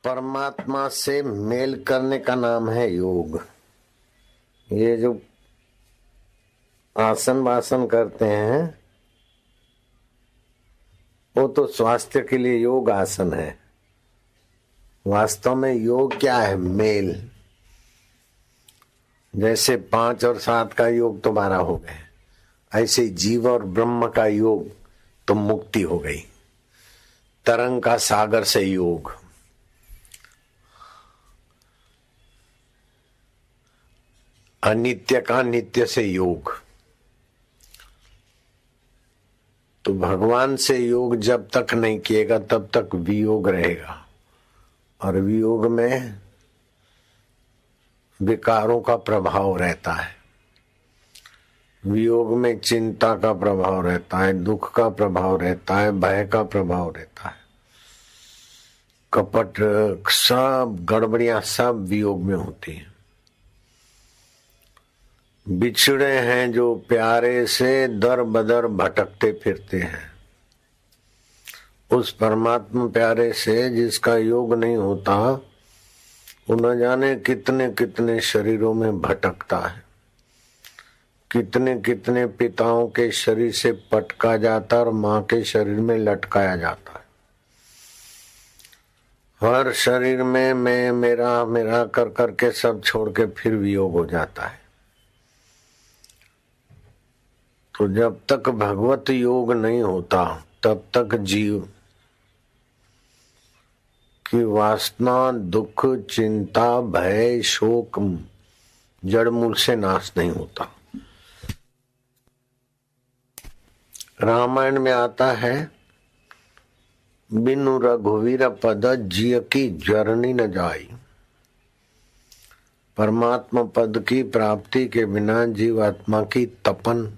परमात्मा से मेल करने का नाम है योग। ये जो आसन वासन करते हैं वो तो स्वास्थ्य के लिए योग आसन है। वास्तव में योग क्या है? मेल। जैसे 5 और 7 का योग तो 12 हो गए, ऐसे जीव और ब्रह्म का योग तो मुक्ति हो गई। तरंग का सागर से योग, अनित्य का नित्य से योग। तो भगवान से योग जब तक नहीं किएगा तब तक वियोग रहेगा, और वियोग में विकारों का प्रभाव रहता है। वियोग में चिंता का प्रभाव रहता है, दुख का प्रभाव रहता है, भय का प्रभाव रहता है, कपट, सब गड़बड़ियां सब वियोग में होती है। बिछड़े हैं जो प्यारे से दर बदर भटकते फिरते हैं, उस परमात्मा प्यारे से जिसका योग नहीं होता वो न जाने कितने कितने शरीरों में भटकता है, कितने कितने पिताओं के शरीर से पटका जाता और माँ के शरीर में लटकाया जाता है। हर शरीर में मैं मेरा मेरा कर करके सब छोड़ के फिर वियोग हो जाता है। तो जब तक भगवत योग नहीं होता तब तक जीव की वासना, दुख, चिंता, भय, शोक जड़मूल से नाश नहीं होता। रामायण में आता है, बिनु रघुवीर पद जिय की जरनी न जाई। परमात्मा पद की प्राप्ति के बिना जीवात्मा की तपन,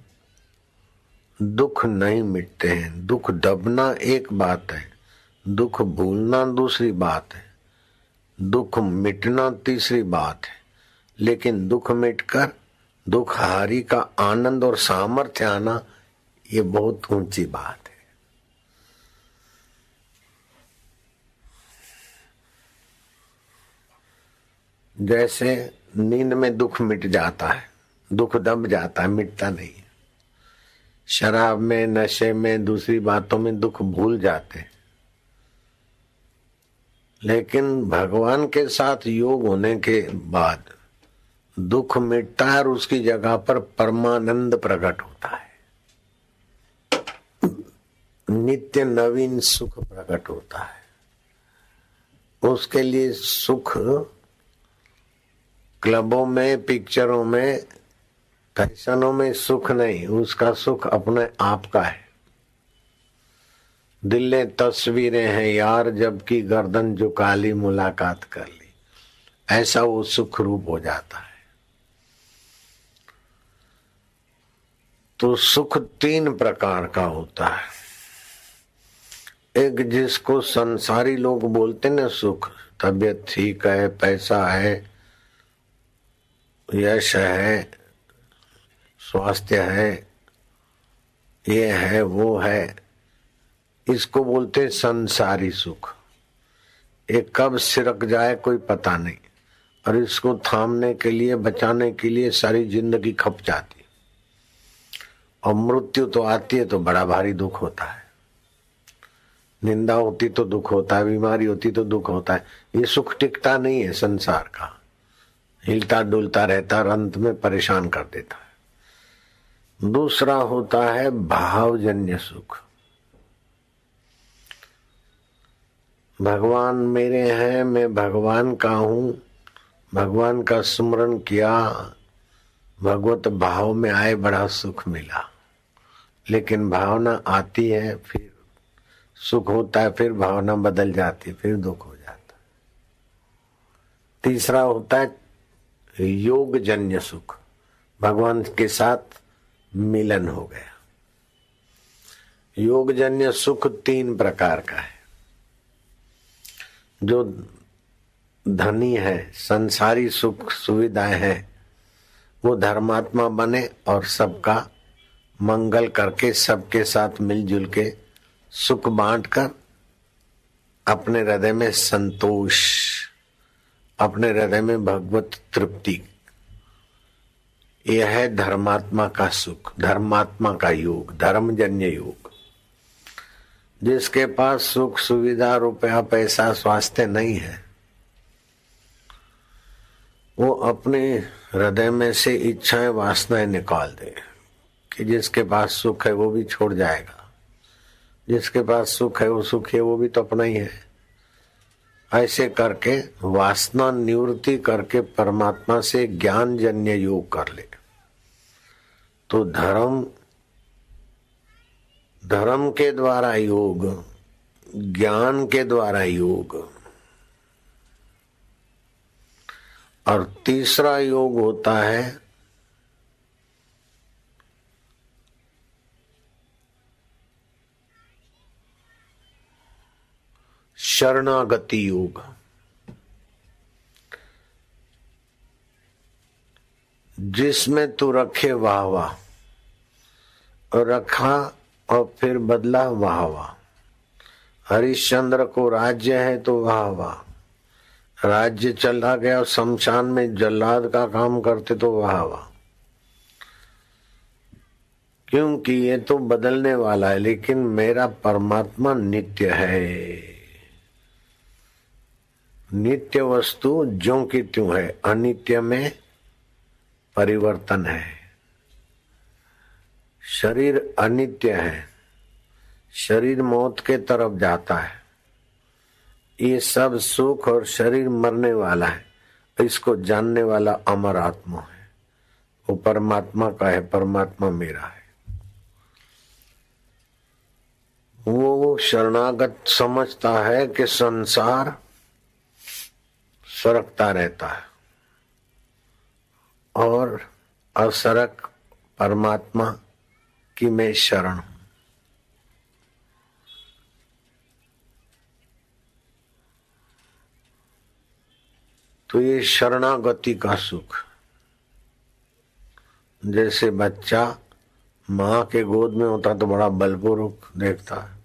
दुख नहीं मिटते हैं। दुख दबना एक बात है, दुख भूलना दूसरी बात है, दुख मिटना तीसरी बात है। लेकिन दुख मिटकर दुख हारी का आनंद और सामर्थ्य आना, ये बहुत ऊंची बात है। जैसे नींद में दुख मिट जाता है, दुख दब जाता है, मिटता नहीं। शराब में, नशे में, दूसरी बातों में दुख भूल जाते हैं। लेकिन भगवान के साथ योग होने के बाद दुख मिटता है और उसकी जगह पर परमानंद प्रकट होता है। नित्य नवीन सुख प्रकट होता है। उसके लिए सुख क्लबों में, पिक्चरों में, फैशनों में सुख नहीं, उसका सुख अपने आप का है। दिल तस्वीरें हैं यार, जबकि गर्दन झुका ली, मुलाकात कर ली, ऐसा वो सुख रूप हो जाता है। तो सुख 3 प्रकार का होता है। एक जिसको संसारी लोग बोलते ना सुख, तबीयत ठीक है, पैसा है, यश है, स्वास्थ्य है, ये है, वो है, इसको बोलते संसारी सुख। ये कब सिरक जाए कोई पता नहीं, और इसको थामने के लिए, बचाने के लिए सारी जिंदगी खप जाती। और मृत्यु तो आती है तो बड़ा भारी दुख होता है। निंदा होती तो दुख होता है, बीमारी होती तो दुख होता है। ये सुख टिकता नहीं है संसार का, हिलता डुलता रहता और अंत में परेशान कर देता है। दूसरा होता है भावजन्य सुख। भगवान मेरे हैं, मैं भगवान का हूं, भगवान का स्मरण किया, भगवत भाव में आए, बड़ा सुख मिला। लेकिन भावना आती है, फिर सुख होता है, फिर भावना बदल जाती है, फिर दुख हो जाता है। तीसरा होता है योगजन्य सुख। भगवान के साथ मिलन हो गया। योगजन्य सुख 3 प्रकार का है। जो धनी है, संसारी सुख सुविधाएं है, वो धर्मात्मा बने और सबका मंगल करके सबके साथ मिलजुल के सुख बांटकर अपने हृदय में संतोष, अपने हृदय में भगवत तृप्ति, यह है धर्मात्मा का सुख, धर्मात्मा का योग, धर्मजन्य योग। जिसके पास सुख सुविधा रुपया पैसा स्वास्थ्य नहीं है, वो अपने हृदय में से इच्छाएं वासनाएं निकाल दे कि जिसके पास सुख है वो भी छोड़ जाएगा, जिसके पास सुख है वो सुखी है, वो भी तो अपना ही है। ऐसे करके वासना निवृत्ति करके परमात्मा से ज्ञान जन्य योग कर ले तो धर्म के द्वारा योग, ज्ञान के द्वारा योग, और तीसरा योग होता है शरणागति योग। जिसमें तू रखे वाह वाह, और रखा और फिर बदला वाह वाह। हरिश्चंद्र को राज्य है तो वाह वाह, राज्य चला गया और शमशान में जल्लाद का काम करते तो वाह वाह, क्योंकि ये तो बदलने वाला है, लेकिन मेरा परमात्मा नित्य है। नित्य वस्तु ज्यों की त्यों है, अनित्य में परिवर्तन है। शरीर अनित्य है, शरीर मौत के तरफ जाता है। ये सब सुख और शरीर मरने वाला है, इसको जानने वाला अमर आत्मा है, वो परमात्मा का है, परमात्मा मेरा है। वो शरणागत समझता है कि संसार सरकता रहता है और असरक परमात्मा की मैं शरण हूं। तो ये शरणागति का सुख, जैसे बच्चा माँ के गोद में होता तो बड़ा बलपूर्वक देखता है,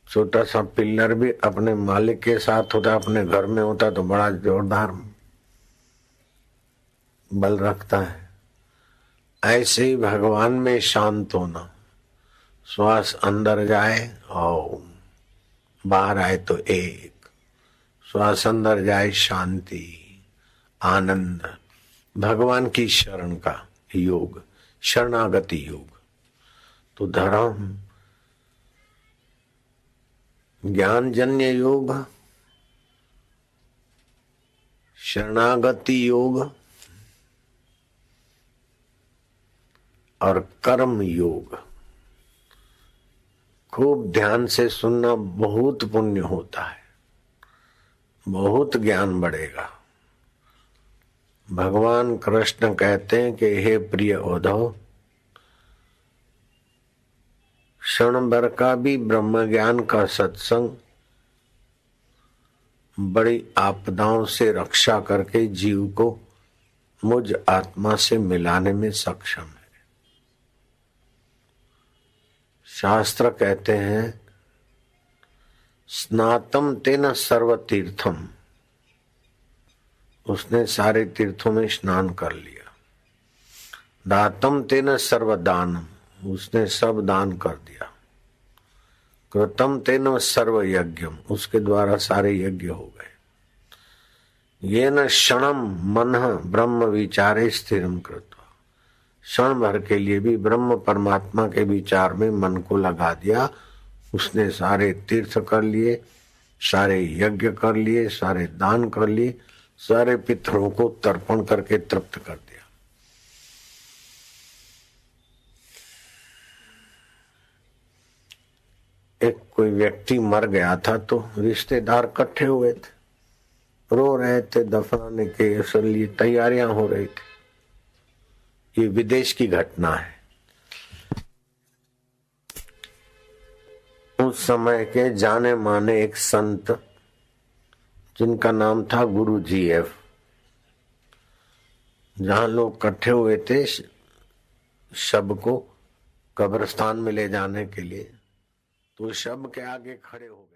छोटा सा पिल्लर भी अपने मालिक के साथ होता, अपने घर में होता तो बड़ा जोरदार बल रखता है। ऐसे ही भगवान में शांत होना, श्वास अंदर जाए ओम, बाहर आए तो एक, श्वास अंदर जाए शांति आनंद, भगवान की शरण का योग, शरणागति योग। तो धर्म ज्ञान जन्य योग, शरणागति योग और कर्म योग। खूब ध्यान से सुनना, बहुत पुण्य होता है, बहुत ज्ञान बढ़ेगा। भगवान कृष्ण कहते हैं कि हे प्रिय उद्धव, क्षण भर का भी ब्रह्म ज्ञान का सत्संग बड़ी आपदाओं से रक्षा करके जीव को मुझ आत्मा से मिलाने में सक्षम है। शास्त्र कहते हैं स्नातम तेन सर्व तीर्थम, उसने सारे तीर्थों में स्नान कर लिया। दातम तेन सर्व दानम, उसने सब दान कर दिया। कृतम तेन सर्व यज्ञम, उसके द्वारा सारे यज्ञ हो गए। ये न क्षणम मन ब्रह्म विचारे स्थिरम कृत्वा, क्षण भर के लिए भी ब्रह्म परमात्मा के विचार में मन को लगा दिया। उसने सारे तीर्थ कर लिए, सारे यज्ञ कर लिए, सारे दान कर लिए, सारे पितरों को तर्पण करके तृप्त कर दिया। एक कोई व्यक्ति मर गया था तो रिश्तेदार इकट्ठे हुए थे, रो रहे थे, दफनाने के लिए तैयारियां हो रही थी। ये विदेश की घटना है। उस समय के जाने माने एक संत जिनका नाम था गुरु जी एफ, जहां लोग इकट्ठे हुए थे शब को कब्रिस्तान में ले जाने के लिए, तो शब के आगे खड़े हो गए।